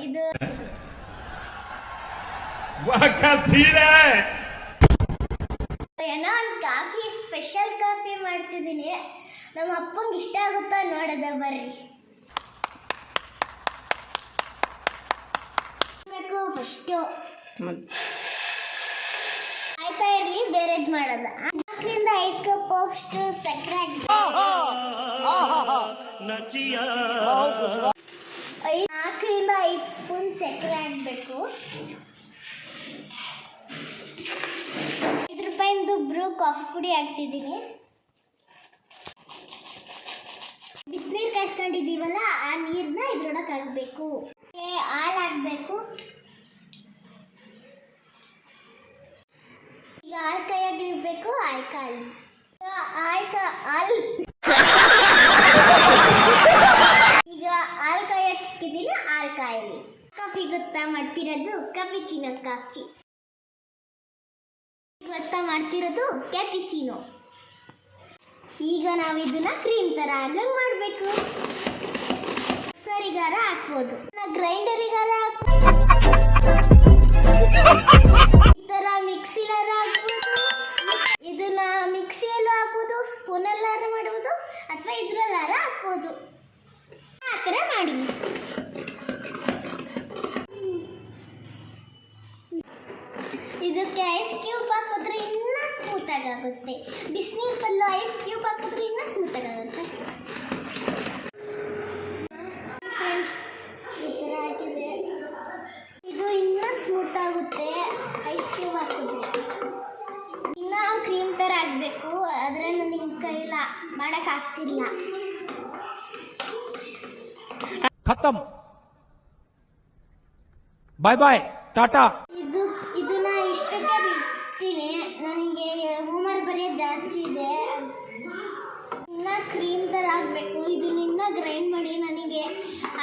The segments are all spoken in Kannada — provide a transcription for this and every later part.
ಇದು ಏನೋ ಒಂದು ಕಾಫಿ ಸ್ಪೆಷಲ್ ಕಾಫಿ ಮಾಡ್ತಿದ್ದೀನಿ. ನಮ್ಮ ಅಪ್ಪಂಗೆ ಇಷ್ಟ ಆಗುತ್ತಾ ನೋಡದ ಬರ್ರಿ. ಫಸ್ಟು ಆಯ್ತಾ ಇರಲಿ, ಬೇರೆದ್ ಮಾಡೋದ. 4ರಿಂದ 5 ಕಪ್ ಅಷ್ಟು ಸಕ್ಕರೆ ಹಾಕಿ, 4ರಿಂದ 5 ಸ್ಪೂನ್ ಸಕ್ಕರೆ ಹಾಕಬೇಕು. 5 ರೂಪಾಯಿಂದು ಬ್ರೂ ಕಾಫಿ ಪುಡಿ ಹಾಕ್ತಿದ್ದೀನಿ. ಬಿಸಿನೀರು ಕಾಯಿಸ್ಕೊಂಡಿದ್ದೀವಲ್ಲ, ಆ ನೀರನ್ನ ಇದ್ರೊಳಗೆ ಹಾಕಬೇಕು. ಹಾಲು ಹಾಕಬೇಕು. ಈಗ ಹಾಲು ಕೈಯಾಗಿ ಇರಬೇಕು. ಹಾಲು ಈಗ ಹಾಲು ಕಾಯಿ ಹಾಕಿದ್ದೀನಿ. ಹಾಲು ಕಾಯಿ ಕಾಫಿ ಗೊತ್ತಾ ಮಾಡ್ತಿರೋದು? ಕ್ಯಾಪಿಚಿನೋ ಕಾಫಿ ಗೊತ್ತಾ ಮಾಡ್ತಿರೋದು? ಕ್ಯಾಪಿಚಿನೋ. ಈಗ ನಾವು ಇದನ್ನ ಕ್ರೀಮ್ ತರ ಆಗಂಗ್ ಮಾಡಬೇಕು. ಮಿಕ್ಸರಿಗಾರ ಹಾಕ್ಬೋದು, ಗ್ರೈಂಡರಿಗಾರ ಹಾಕ್ಬೋದು, ಈ ಥರ ಮಿಕ್ಸಿಲಾರ ಹಾಕ್ಬೋದು. ಇದನ್ನ ಮಿಕ್ಸಿಯಲ್ಲೂ ಹಾಕ್ಬೋದು, ಸ್ಪೂನಲ್ಲಾರ ಮಾಡ್ಬೋದು, ಅಥವಾ ಇದ್ರಲ್ಲಾರ ಹಾಕ್ಬೋದು. ಆ ಥರ ಮಾಡಿ. ಇದಕ್ಕೆ ಐಸ್ ಕ್ಯೂಬ್ ಹಾಕಿದ್ರೆ ಇನ್ನೂ ಸ್ಮೂತಾಗಿ ಆಗುತ್ತೆ. ಬಿಸಿನೀರು ಬದಲು ಐಸ್ ಕ್ಯೂಬ್ ಹಾಕಿದ್ರೆ ಇನ್ನೂ ಸ್ಮೂತಾಗಿ ಆಗುತ್ತೆ. ಈ ಥರ ಹಾಕಿದೆ, ಇದು ಇನ್ನೂ ಸ್ಮೂತ್ ಆಗುತ್ತೆ ಐಸ್ ಕ್ಯೂಬ್ ಹಾಕಿದ್ರೆ. ಇನ್ನೂ ಕ್ರೀಮ್ ಥರ ಆಗಬೇಕು, ಆದರೆ ನನಗೆ ಕೈಲ ಮಾಡೋಕ್ಕಾಗ್ತಿಲ್ಲ. ಖತಮ್, ಬಾಯ್ ಬಾಯ್, ಟಾಟಾ. ಇದನ್ನ ಇಷ್ಟಕ್ಕೆ ಬಿಡ್ತೀನಿ. ನನಗೆ ಹೋಮ್ವರ್ಕ್ ಬರೆಯೋದು ಜಾಸ್ತಿ ಇದೆ. ಇನ್ನೂ ಕ್ರೀಮ್ ಥರ ಆಗಬೇಕು. ಇದನ್ನ ಇನ್ನೂ ಗ್ರೈಂಡ್ ಮಾಡಿ ನನಗೆ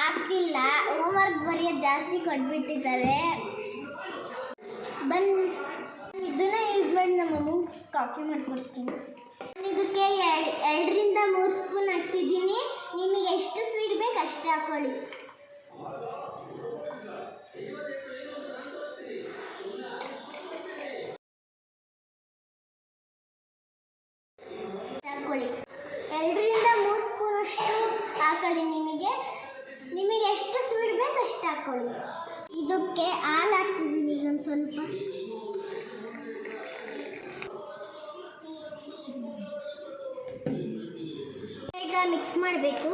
ಆಗ್ತಿಲ್ಲ. ಹೋಮ್ವರ್ಕ್ ಬರೆಯೋದು ಜಾಸ್ತಿ ಕೊಟ್ಬಿಟ್ಟಿದ್ದಾರೆ. ಇದನ್ನ ಯೂಸ್ ಮಾಡಿ ನಮ್ಮ ಅಮ್ಮಂಗೆ ಕಾಫಿ ಮಾಡಿಕೊಡ್ತೀನಿ. ಇದಕ್ಕೆ 2ರಿಂದ 3 ಸ್ಪೂನ್ ಹಾಕ್ತಿದ್ದೀನಿ. ನಿಮಗೆ ಎಷ್ಟು ಸ್ವೀಟ್ ಬೇಕು ಅಷ್ಟು ಹಾಕೊಳ್ಳಿ. ಹಾಕೊಳ್ಳಿ 2ರಿಂದ 3 ಸ್ಪೂನ್ ಅಷ್ಟು ಹಾಕೊಳ್ಳಿ. ನಿಮಗೆ ಎಷ್ಟು ಸ್ವೀಟ್ ಬೇಕು ಅಷ್ಟು ಹಾಕೊಳ್ಳಿ. ಇದಕ್ಕೆ ಹಾಲು ಹಾಕ್ತಿದ್ದೀನಿ ಈಗ ಒಂದು ಸ್ವಲ್ಪ. ಈಗ ಮಿಕ್ಸ್ ಮಾಡಬೇಕು.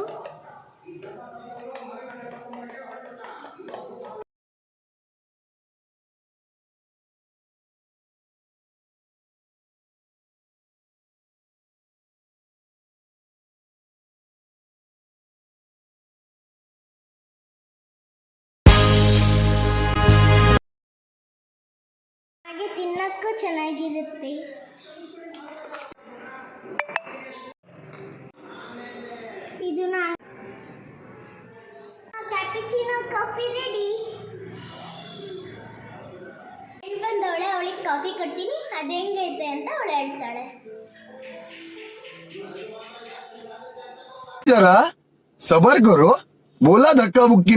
ಹಾಗೆ ತಿನ್ನಕ್ಕೂ ಚೆನ್ನಾಗಿರುತ್ತೆ. ಇದು ಕ್ಯಾಪಿಚಿನೋ ಕಾಫಿ ರೆಡಿ. ಬಂದವಳೆ, ಅವಳಿಗೆ ಕಾಫಿ ಕೊಡ್ತೀನಿ. ಅದು ಹೆಂಗೈತೆ ಅಂತ ಅವಳು ಹೇಳ್ತಾಳೆ. जरा सबर करो, बोला धक्का मुक्की